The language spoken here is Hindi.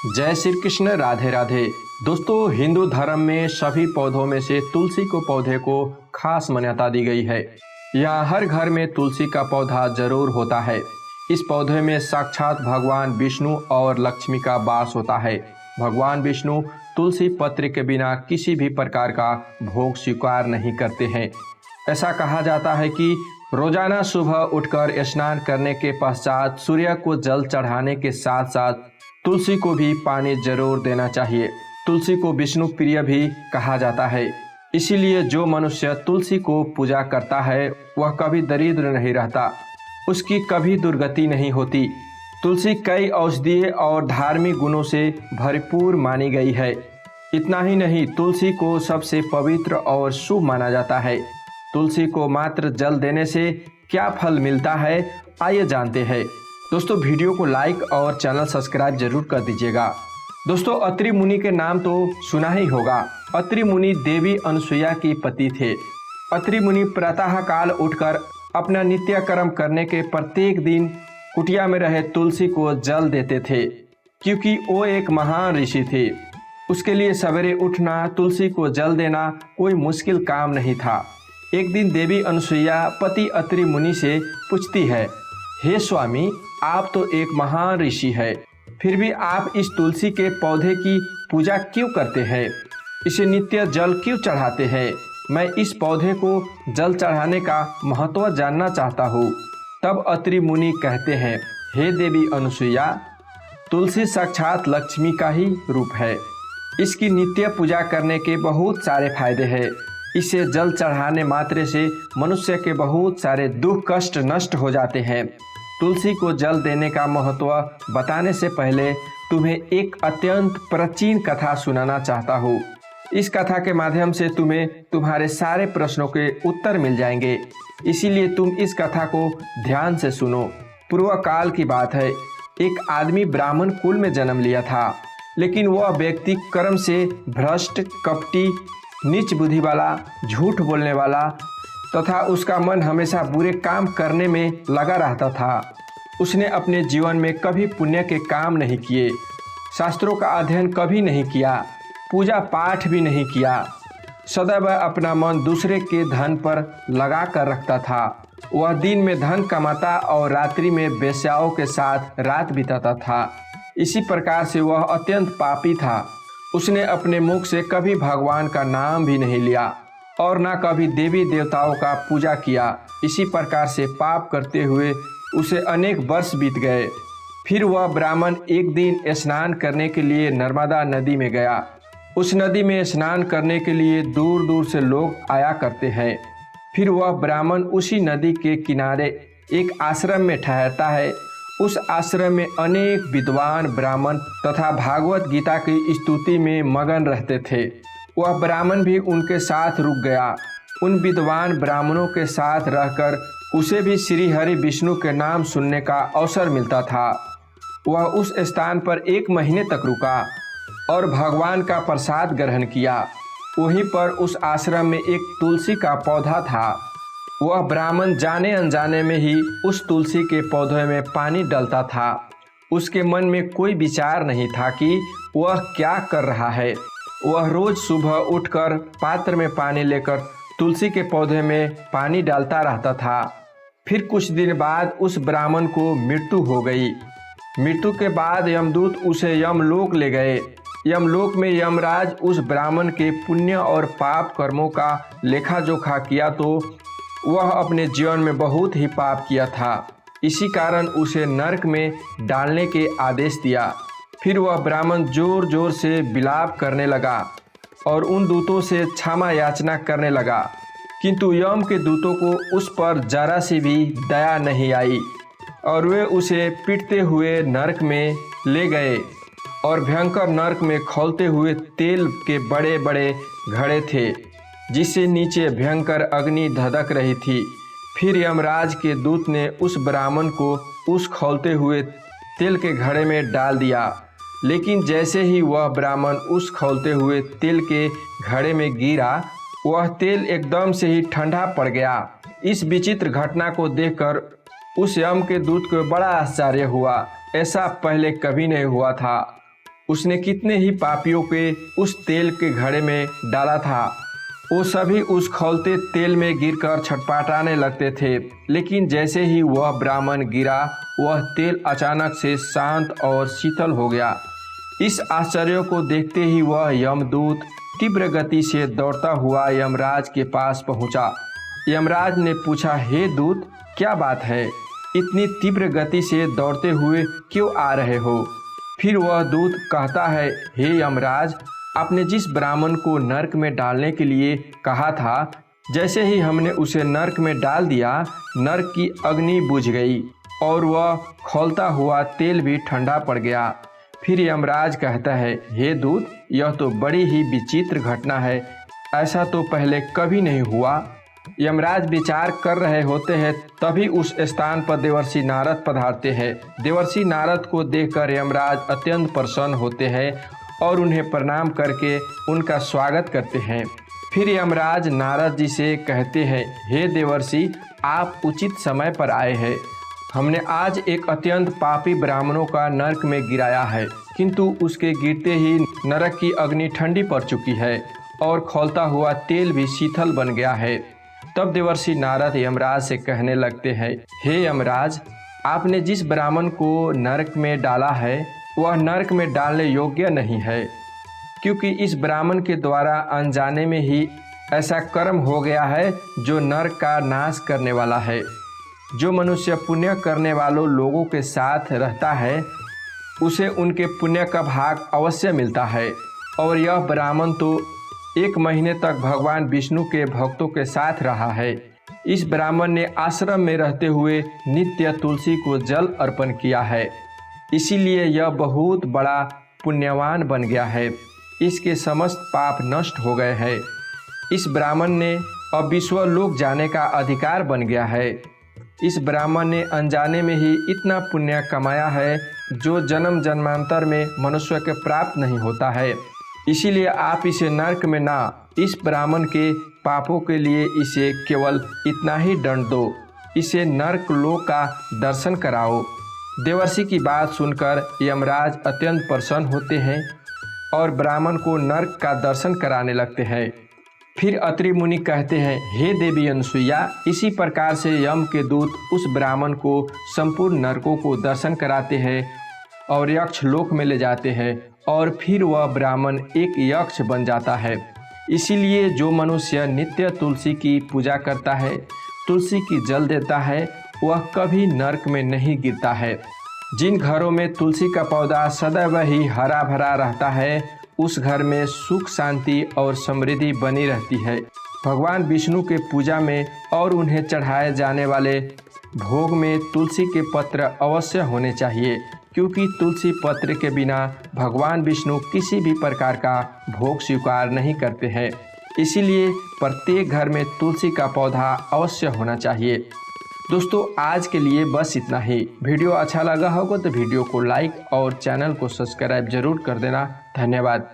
जय श्री कृष्ण, राधे राधे। दोस्तों, हिंदू धर्म में सभी पौधों में से तुलसी को पौधे को खास मान्यता दी गई है। यहाँ हर घर में तुलसी का पौधा जरूर होता है। इस पौधे में साक्षात भगवान विष्णु और लक्ष्मी का वास होता है। भगवान विष्णु तुलसी पत्र के बिना किसी भी प्रकार का भोग स्वीकार नहीं करते हैं। ऐसा कहा जाता है कि रोजाना सुबह उठकर स्नान करने के पश्चात सूर्य को जल चढ़ाने के साथ साथ तुलसी को भी पानी जरूर देना चाहिए। तुलसी को विष्णु प्रिय भी कहा जाता है, इसीलिए जो मनुष्य तुलसी को पूजा करता है वह कभी दरिद्र नहीं रहता, उसकी कभी दुर्गति नहीं होती। तुलसी कई औषधीय और धार्मिक गुणों से भरपूर मानी गई है। इतना ही नहीं, तुलसी को सबसे पवित्र और शुभ माना जाता है। तुलसी को मात्र जल देने से क्या फल मिलता है, आइए जानते हैं। दोस्तों, वीडियो को लाइक और चैनल सब्सक्राइब जरूर कर दीजिएगा। दोस्तों, अत्रि मुनि के नाम तो सुना ही होगा। अत्रि मुनि देवी अनुसुईया के पति थे। अत्रि मुनि प्रातः काल उठकर अपना नित्य कर्म करने के प्रत्येक दिन कुटिया में रहे तुलसी को जल देते थे, क्योंकि वो एक महान ऋषि थे। उसके लिए सवेरे उठना, तुलसी को जल देना कोई मुश्किल काम नहीं था। एक दिन देवी अनुसुईया पति अत्रि मुनि से पूछती है, हे स्वामी, आप तो एक महान ऋषि है, फिर भी आप इस तुलसी के पौधे की पूजा क्यों करते हैं? इसे नित्य जल क्यों चढ़ाते हैं? मैं इस पौधे को जल चढ़ाने का महत्व जानना चाहता हूँ। तब अत्रि मुनि कहते हैं, हे देवी अनुसुईया, तुलसी साक्षात लक्ष्मी का ही रूप है। इसकी नित्य पूजा करने के बहुत सारे फायदे हैं। इसे जल चढ़ाने मात्र से मनुष्य के बहुत सारे दुख कष्ट नष्ट हो जाते हैं। तुलसी को जल देने का महत्व बताने से पहले तुम्हें एक अत्यंत प्राचीन कथा सुनाना चाहता हूँ। इस कथा के माध्यम से तुम्हें तुम्हारे सारे प्रश्नों के उत्तर मिल जाएंगे, इसीलिए तुम इस कथा को ध्यान से सुनो। पूर्व काल की बात है। एक आदमी ब्राह्मण कुल में जन्म लिया था, लेकिन वह व्यक्ति कर्म से भ्रष्ट, कपटी, नीच बुद्धि वाला, झूठ बोलने वाला तथा उसका मन हमेशा बुरे काम करने में लगा रहता था। उसने अपने जीवन में कभी पुण्य के काम नहीं किए, शास्त्रों का अध्ययन कभी नहीं किया, पूजा पाठ भी नहीं किया। सदैव अपना मन दूसरे के धन पर लगा कर रखता था। वह दिन में धन कमाता और रात्रि में वेश्याओं के साथ रात बिताता था। इसी प्रकार से वह अत्यंत पापी था। उसने अपने मुख से कभी भगवान का नाम भी नहीं लिया और न कभी देवी देवताओं का पूजा किया। इसी प्रकार से पाप करते हुए उसे अनेक वर्ष बीत गए। फिर वह ब्राह्मण एक दिन स्नान करने के लिए नर्मदा नदी में गया। उस नदी में स्नान करने के लिए दूर दूर से लोग आया करते हैं। फिर वह ब्राह्मण उसी नदी के किनारे एक आश्रम में ठहरता है। उस आश्रम में अनेक विद्वान ब्राह्मण तथा भागवत गीता की स्तुति में मगन रहते थे। वह ब्राह्मण भी उनके साथ रुक गया। उन विद्वान ब्राह्मणों के साथ रहकर उसे भी श्री हरि विष्णु के नाम सुनने का अवसर मिलता था। वह उस स्थान पर 1 महीने तक रुका और भगवान का प्रसाद ग्रहण किया। वहीं पर उस आश्रम में एक तुलसी का पौधा था। वह ब्राह्मण जाने अनजाने में ही उस तुलसी के पौधे में पानी डालता था। उसके मन में कोई विचार नहीं था कि वह क्या कर रहा है। वह रोज सुबह उठकर पात्र में पानी लेकर तुलसी के पौधे में पानी डालता रहता था। फिर कुछ दिन बाद उस ब्राह्मण को मृत्यु हो गई। मृत्यु के बाद यमदूत उसे यमलोक ले गए। यमलोक में यमराज उस ब्राह्मण के पुण्य और पाप कर्मों का लेखा जोखा किया तो वह अपने जीवन में बहुत ही पाप किया था। इसी कारण उसे नरक में डालने के आदेश दिया। फिर वह ब्राह्मण जोर जोर से विलाप करने लगा और उन दूतों से क्षमा याचना करने लगा, किंतु यम के दूतों को उस पर जरा सी भी दया नहीं आई और वे उसे पीटते हुए नरक में ले गए। और भयंकर नरक में खौलते हुए तेल के बड़े बड़े घड़े थे, जिससे नीचे भयंकर अग्नि धधक रही थी। फिर यमराज के दूत ने उस ब्राह्मण को उस खौलते हुए तेल के घड़े में डाल दिया, लेकिन जैसे ही वह ब्राह्मण उस खौलते हुए तेल के घड़े में गिरा, वह तेल एकदम से ही ठंडा पड़ गया। इस विचित्र घटना को देखकर उस यम के दूत को बड़ा आश्चर्य हुआ। ऐसा पहले कभी नहीं हुआ था। उसने कितने ही पापियों के उस तेल के घड़े में डाला था। वो सभी उस खौलते तेल में गिरकर छटपटाने लगते थे, लेकिन जैसे ही वह ब्राह्मण गिरा, वह तेल अचानक से शांत और शीतल हो गया। इस आश्चर्य को देखते ही वह यमदूत तीव्र गति से दौड़ता हुआ यमराज के पास पहुंचा। यमराज ने पूछा, हे दूत, क्या बात है? इतनी तीव्र गति से दौड़ते हुए क्यों आ रहे हो? फिर वह दूत कहता है, हे यमराज, आपने जिस ब्राह्मण को नरक में डालने के लिए कहा था, जैसे ही हमने उसे नरक में डाल दिया, नरक की अग्नि बुझ गई और वह खौलता हुआ तेल भी ठंडा पड़ गया। फिर यमराज कहता है, हे दूत, यह तो बड़ी ही विचित्र घटना है, ऐसा तो पहले कभी नहीं हुआ। यमराज विचार कर रहे होते हैं, तभी उस स्थान पर देवर्षि नारद पधारते हैं। देवर्षि नारद को देखकर यमराज अत्यंत प्रसन्न होते हैं और उन्हें प्रणाम करके उनका स्वागत करते हैं। फिर यमराज नारद जी से कहते हैं, हे देवर्षि, आप उचित समय पर आए हैं। हमने आज एक अत्यंत पापी ब्राह्मणों का नरक में गिराया है, किंतु उसके गिरते ही नरक की अग्नि ठंडी पड़ चुकी है और खौलता हुआ तेल भी शीतल बन गया है। तब देवर्षि नारद यमराज से कहने लगते हैं, हे यमराज, आपने जिस ब्राह्मण को नरक में डाला है, वह नरक में डालने योग्य नहीं है, क्योंकि इस ब्राह्मण के द्वारा अनजाने में ही ऐसा कर्म हो गया है जो नरक का नाश करने वाला है। जो मनुष्य पुण्य करने वालों लोगों के साथ रहता है, उसे उनके पुण्य का भाग अवश्य मिलता है। और यह ब्राह्मण तो 1 महीने तक भगवान विष्णु के भक्तों के साथ रहा है। इस ब्राह्मण ने आश्रम में रहते हुए नित्य तुलसी को जल अर्पण किया है, इसीलिए यह बहुत बड़ा पुण्यवान बन गया है। इसके समस्त पाप नष्ट हो गए हैं। इस ब्राह्मण ने अब विश्वलोक जाने का अधिकार बन गया है। इस ब्राह्मण ने अनजाने में ही इतना पुण्य कमाया है जो जन्म जन्मांतर में मनुष्य के प्राप्त नहीं होता है। इसीलिए आप इसे नरक में ना, इस ब्राह्मण के पापों के लिए इसे केवल इतना ही दंड दो, इसे नरक लोक का दर्शन कराओ। देवर्षि की बात सुनकर यमराज अत्यंत प्रसन्न होते हैं और ब्राह्मण को नरक का दर्शन कराने लगते हैं। फिर अत्रि मुनि कहते हैं, हे देवी अनसुईया, इसी प्रकार से यम के दूत उस ब्राह्मण को संपूर्ण नरकों को दर्शन कराते हैं और यक्ष लोक में ले जाते हैं और फिर वह ब्राह्मण एक यक्ष बन जाता है। इसीलिए जो मनुष्य नित्य तुलसी की पूजा करता है, तुलसी की जल देता है, वह कभी नरक में नहीं गिरता है। जिन घरों में तुलसी का पौधा सदैव ही हरा भरा रहता है, उस घर में सुख शांति और समृद्धि बनी रहती है। भगवान विष्णु के पूजा में और उन्हें चढ़ाए जाने वाले भोग में तुलसी के पत्र अवश्य होने चाहिए, क्योंकि तुलसी पत्र के बिना भगवान विष्णु किसी भी प्रकार का भोग स्वीकार नहीं करते हैं। इसीलिए प्रत्येक घर में तुलसी का पौधा अवश्य होना चाहिए। दोस्तों, आज के लिए बस इतना ही। वीडियो अच्छा लगा होगा तो वीडियो को लाइक और चैनल को सब्सक्राइब जरूर कर देना। धन्यवाद।